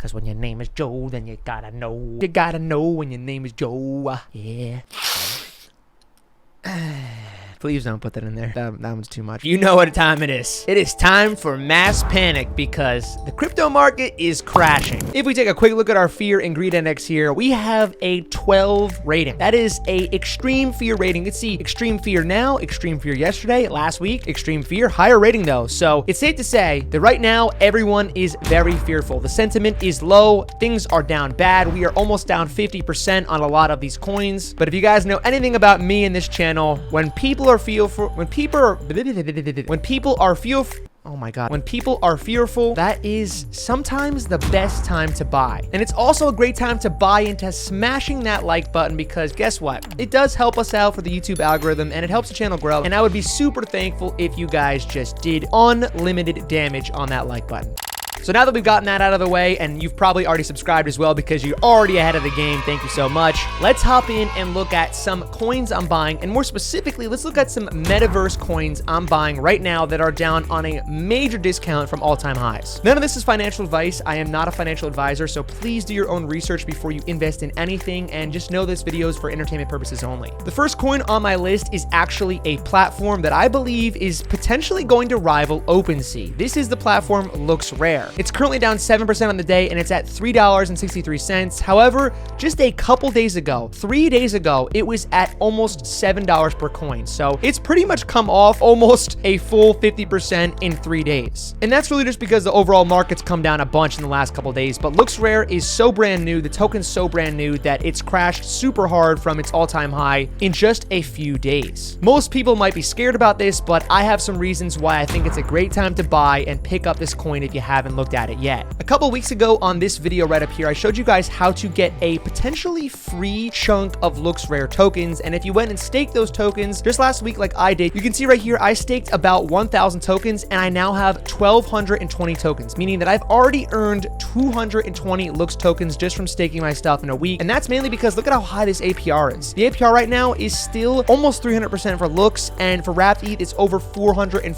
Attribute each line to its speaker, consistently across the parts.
Speaker 1: Because when your name is Joe, then you gotta know. You gotta know when your name is Joe. Yeah. Please don't put that in there. That one's too much. You know what time it is. It is time for mass panic because the crypto market is crashing. If we take a quick look at our fear and greed index here, we have a 12 rating. That is a extreme fear rating. You can see extreme fear now, extreme fear yesterday, last week, extreme fear, higher rating though. So it's safe to say that right now, everyone is very fearful. The sentiment is low. Things are down bad. We are almost down 50% on a lot of these coins. But if you guys know anything about me and this channel, when people are fearful, that is sometimes the best time to buy. And it's also a great time to buy into smashing that like button because guess what? It does help us out for the YouTube algorithm and it helps the channel grow. And I would be super thankful if you guys just did unlimited damage on that like button. So now that we've gotten that out of the way, and you've probably already subscribed as well because you're already ahead of the game, thank you so much. Let's hop in and look at some coins I'm buying, and more specifically, let's look at some Metaverse coins I'm buying right now that are down on a major discount from all-time highs. None of this is financial advice. I am not a financial advisor, so please do your own research before you invest in anything, and just know this video is for entertainment purposes only. The first coin on my list is actually a platform that I believe is potentially going to rival OpenSea. This is the platform LOOKSRARE. It's currently down 7% on the day and it's at $3.63. However, just a couple days ago, 3 days ago, it was at almost $7 per coin. So it's pretty much come off almost a full 50% in 3 days. And that's really just because the overall market's come down a bunch in the last couple days. But LOOKSRARE is so brand new, the token's so brand new that it's crashed super hard from its all-time high in just a few days. Most people might be scared about this, but I have some reasons why I think it's a great time to buy and pick up this coin if you haven't looked at it yet. A couple weeks ago on this video right up here, I showed you guys how to get a potentially free chunk of LOOKSRARE tokens. And if you went and staked those tokens just last week like I did, you can see right here, I staked about 1,000 tokens and I now have 1,220 tokens, meaning that I've already earned 220 LOOKS tokens just from staking my stuff in a week. And that's mainly because look at how high this APR is. The APR right now is still almost 300% for LOOKS, and for Wrapped ETH, it's over 440%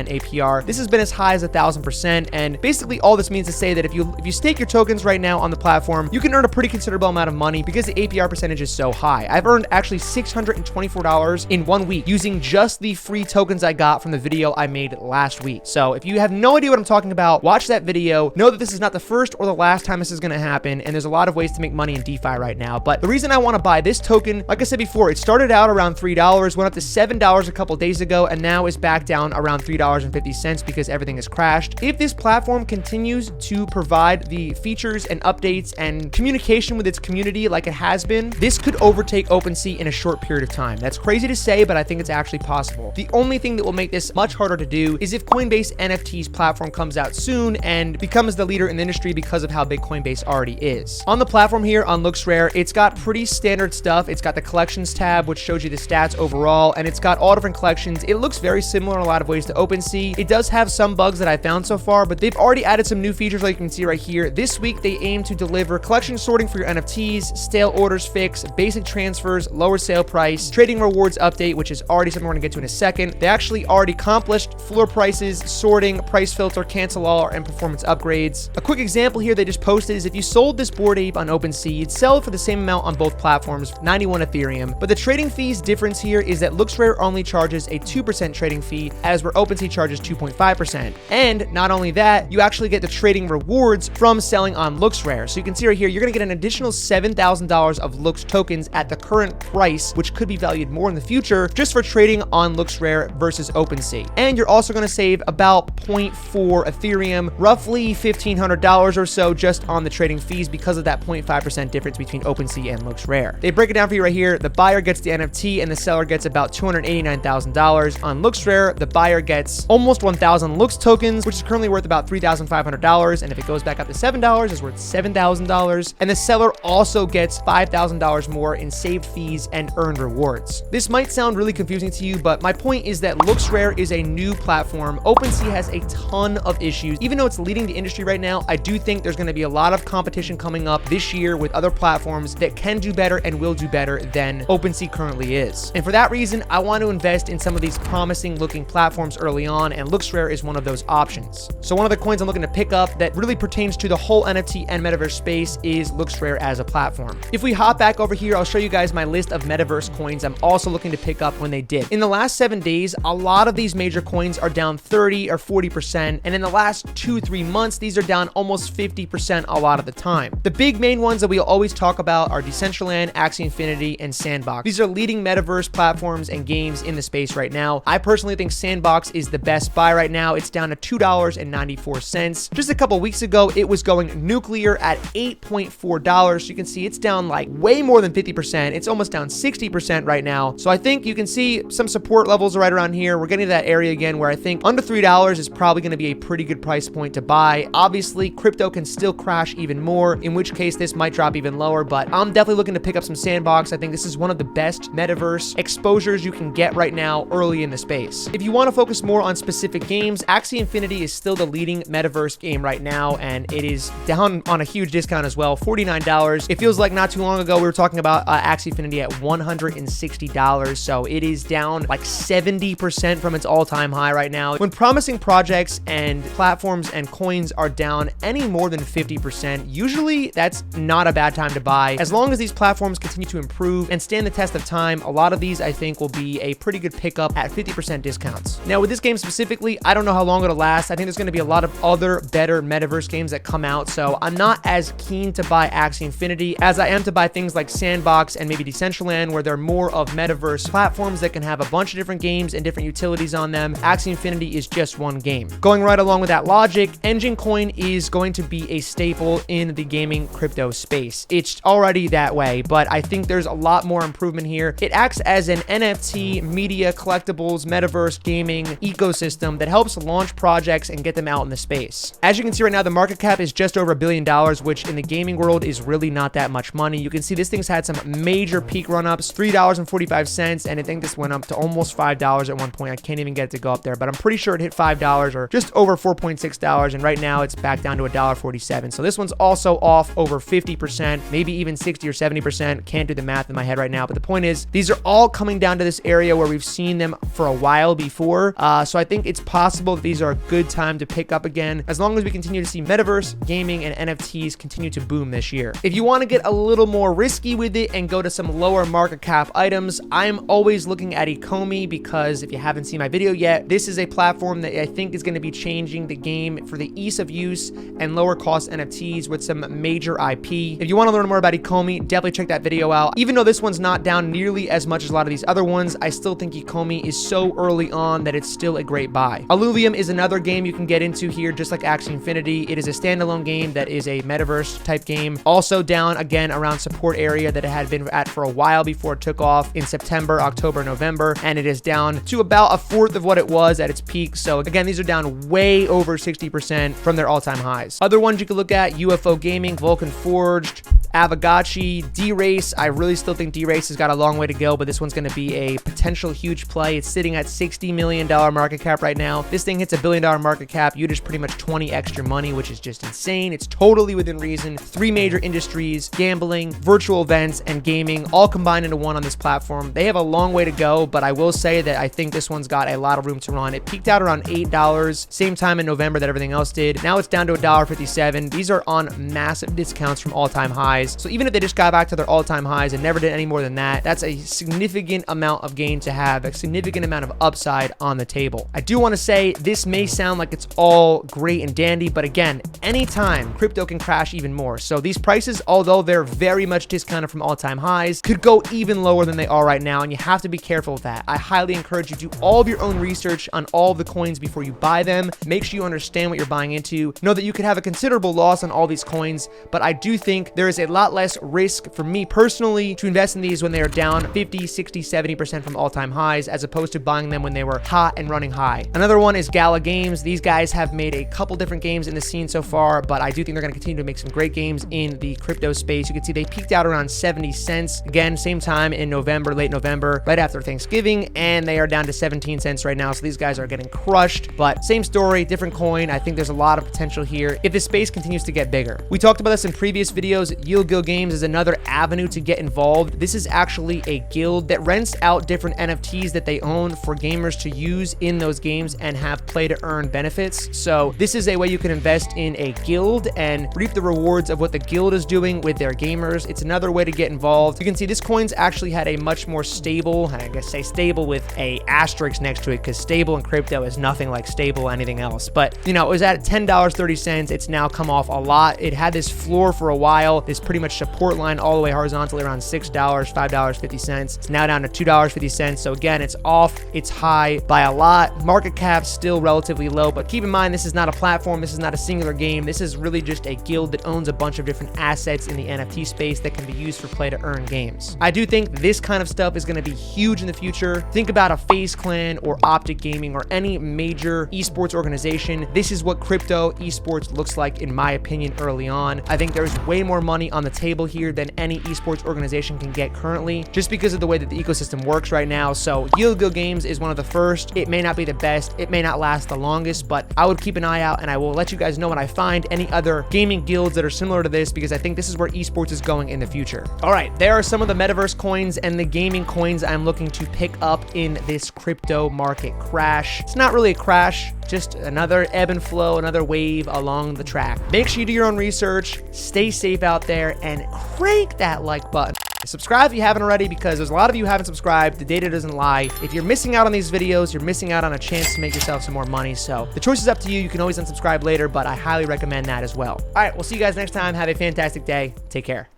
Speaker 1: APR. This has been as high as 1,000%, and basically all this means to say that if you stake your tokens right now on the platform, you can earn a pretty considerable amount of money because the APR percentage is so high. I've earned actually $624 in 1 week using just the free tokens I got from the video I made last week. So if you have no idea what I'm talking about, watch that video. Know that this is not the first or the last time this is going to happen, and there's a lot of ways to make money in DeFi right now. But the reason I want to buy this token, like I said before, it started out around $3, went up to $7 a couple days ago, and now is back down around $3.50 because everything has crashed. If this platform continues to provide the features and updates and communication with its community like it has been, this could overtake OpenSea in a short period of time. That's crazy to say, but I think it's actually possible. The only thing that will make this much harder to do is if Coinbase NFT's platform comes out soon and becomes the leader in the industry because of how big Coinbase already is. On the platform here on LOOKSRARE, it's got pretty standard stuff. It's got the collections tab, which shows you the stats overall, and it's got all different collections. It looks very similar in a lot of ways to OpenSea. It does have some bugs that I found so far, but they've already added some new features like you can see right here. This week, they aim to deliver collection sorting for your NFTs, stale orders fix, basic transfers, lower sale price, trading rewards update, which is already something we're gonna get to in a second. They actually already accomplished floor prices, sorting, price filter, cancel all, and performance upgrades. A quick example here they just posted is if you sold this Bored Ape on OpenSea, you'd sell it for the same amount on both platforms, 91 Ethereum. But the trading fees difference here is that LOOKSRARE only charges a 2% trading fee, as where OpenSea charges 2.5%. And not only that, you actually get the trading rewards from selling on LOOKSRARE. So you can see right here, you're gonna get an additional $7,000 of LOOKS tokens at the current price, which could be valued more in the future just for trading on LOOKSRARE versus OpenSea. And you're also gonna save about 0.4 Ethereum, roughly $1,500 or so just on the trading fees because of that 0.5% difference between OpenSea and LOOKSRARE. They break it down for you right here. The buyer gets the NFT and the seller gets about $289,000. On LOOKSRARE, the buyer gets almost 1,000 LOOKS tokens, which is currently worth about $3,500. And if it goes back up to $7, it's worth $7,000. And the seller also gets $5,000 more in saved fees and earned rewards. This might sound really confusing to you, but my point is that LOOKSRARE is a new platform. OpenSea has a ton of issues. Even though it's leading the industry right now, I do think there's going to be a lot of competition coming up this year with other platforms that can do better and will do better than OpenSea currently is. And for that reason, I want to invest in some of these promising looking platforms early on, and LOOKSRARE is one of those options. So one of the coins I'm looking to pick up that really pertains to the whole NFT and metaverse space is LooksRARE as a platform. If we hop back over here, I'll show you guys my list of metaverse coins I'm also looking to pick up when they dip. In the last 7 days, a lot of these major coins are down 30 or 40%, and in the last 2-3 months, these are down almost 50% a lot of the time. The big main ones that we always talk about are Decentraland, Axie Infinity, and Sandbox. These are leading metaverse platforms and games in the space right now. I personally think Sandbox is the best buy right now. It's down to $2.94. Just a couple weeks ago, it was going nuclear at $8.4. So you can see it's down like way more than 50%. It's almost down 60% right now. So I think you can see some support levels right around here. We're getting to that area again where I think under $3 is probably going to be a pretty good price point to buy. Obviously, crypto can still crash even more, in which case this might drop even lower, but I'm definitely looking to pick up some Sandbox. I think this is one of the best metaverse exposures you can get right now early in the space. If you want to focus more on specific games, Axie Infinity is still the leading metaverse game right now, and it is down on a huge discount as well, $49. It feels like not too long ago we were talking about Axie Infinity at $160, so it is down like 70% from its all-time high right now. When promising projects and platforms and coins are down any more than 50%, usually that's not a bad time to buy. As long as these platforms continue to improve and stand the test of time, a lot of these I think will be a pretty good pickup at 50% discounts. Now with this game specifically, I don't know how long it'll last. I think there's going to be a lot of other better metaverse games that come out, so I'm not as keen to buy Axie Infinity as I am to buy things like Sandbox and maybe Decentraland, where they're more of metaverse platforms that can have a bunch of different games and different utilities on them. Axie Infinity is just one game. Going right along with that logic, Engine Coin is going to be a staple in the gaming crypto space. It's already that way, but I think there's a lot more improvement here. It acts as an NFT, media, collectibles, metaverse, gaming ecosystem that helps launch projects and get them out in the space. As you can see right now, the market cap is just over $1 billion, which in the gaming world is really not that much money. You can see this thing's had some major peak run-ups, $3.45, and I think this went up to almost $5 at one point. I can't even get it to go up there, but I'm pretty sure it hit $5 or just over $4.6, and right now it's back down to $1.47. So this one's also off over 50%, maybe even 60 or 70%. Can't do the math in my head right now, but the point is these are all coming down to this area where we've seen them for a while before. So I think it's possible that these are a good time to pick up again, as long as we continue to see metaverse, gaming, and NFTs continue to boom this year. If you want to get a little more risky with it and go to some lower market cap items, I'm always looking at Ecomi, because if you haven't seen my video yet, this is a platform that I think is going to be changing the game for the ease of use and lower cost NFTs with some major IP. If you want to learn more about Ecomi, definitely check that video out. Even though this one's not down nearly as much as a lot of these other ones, I still think Ecomi is so early on that it's still a great buy. Illuvium is another game you can get into here, just like Axie Infinity. It is a standalone game that is a metaverse type game. Also down again around support area that it had been at for a while before it took off in September, October, November, and it is down to about a fourth of what it was at its peak. So again, these are down way over 60% from their all-time highs. Other ones you could look at: UFO Gaming, Vulcan Forged, Avagachi, D-Race. I really still think D-Race has got a long way to go, but this one's going to be a potential huge play. It's sitting at $60 million market cap right now. This thing hits $1 billion market cap, you just pretty much 20x your money, which is just insane. It's totally within reason. 3 major industries: gambling, virtual events, and gaming, all combined into one on this platform. They have a long way to go, but I will say that I think this one's got a lot of room to run. It peaked out around $8, same time in November that everything else did. Now it's down to $1.57. These are on massive discounts from all-time highs. So even if they just got back to their all-time highs and never did any more than that, that's a significant amount of gain to have, a significant amount of upside on the table. I do want to say this may sound like it's all great and dandy, but again, anytime crypto can crash even more. So these prices, although they're very much discounted from all-time highs, could go even lower than they are right now, and you have to be careful with that. I highly encourage you to do all of your own research on all of the coins before you buy them. Make sure you understand what you're buying into. Know that you could have a considerable loss on all these coins, but I do think there is a lot less risk for me personally to invest in these when they are down 50, 60, 70% from all-time highs, as opposed to buying them when they were hot and running high. Another one is Gala Games. These guys have made a couple different games in the scene so far, but I do think they're going to continue to make some great games in the crypto space. You can see they peaked out around 70 cents. Again, same time in November, late November, right after Thanksgiving, and they are down to 17 cents right now. So these guys are getting crushed, but same story, different coin. I think there's a lot of potential here if the space continues to get bigger. We talked about this in previous videos. Yield Guild Games is another avenue to get involved. This is actually a guild that rents out different NFTs that they own for gamers to use in those games and have play to earn benefits. So this is a way you can invest in a guild and reap the rewards of what the guild is doing with their gamers. It's another way to get involved. You can see this coin's actually had a much more stable, I guess say stable with a asterisk next to it, because stable in crypto is nothing like stable anything else. But you know, it was at $10.30. It's now come off a lot. It had this floor for a while, this pretty much support line all the way horizontally around $6, $5.50. It's now down to $2.50. So again, it's off its high by a lot. Market cap still relatively low, but keep in mind, this is not a platform. This is not a singular game. This is really just a guild that owns a bunch of different assets in the NFT space that can be used for play to earn games. I do think this kind of stuff is going to be huge in the future. Think about a FaZe Clan or Optic Gaming or any major esports organization. This is what crypto esports looks like, in my opinion, early on. I think there's way more money on the table here than any esports organization can get currently, just because of the way that the ecosystem works right now. So Yield Guild Games is one of the first. It may not be the best. It may not last the longest, but I would keep an eye out, and I will let you guys know when I find any other gaming guilds that are similar to this, because I think this is where esports is going in the future. All right, there are some of the metaverse coins and the gaming coins I'm looking to pick up in this crypto market crash. It's not really a crash, just another ebb and flow, another wave along the track. Make sure you do your own research, stay safe out there, and crank that like button. Subscribe if you haven't already, because there's a lot of you who haven't subscribed. The data doesn't lie. If you're missing out on these videos, you're missing out on a chance to make yourself some more money. So the choice is up to you. You can always unsubscribe later, but I highly recommend that as well. All right, we'll see you guys next time. Have a fantastic day. Take care.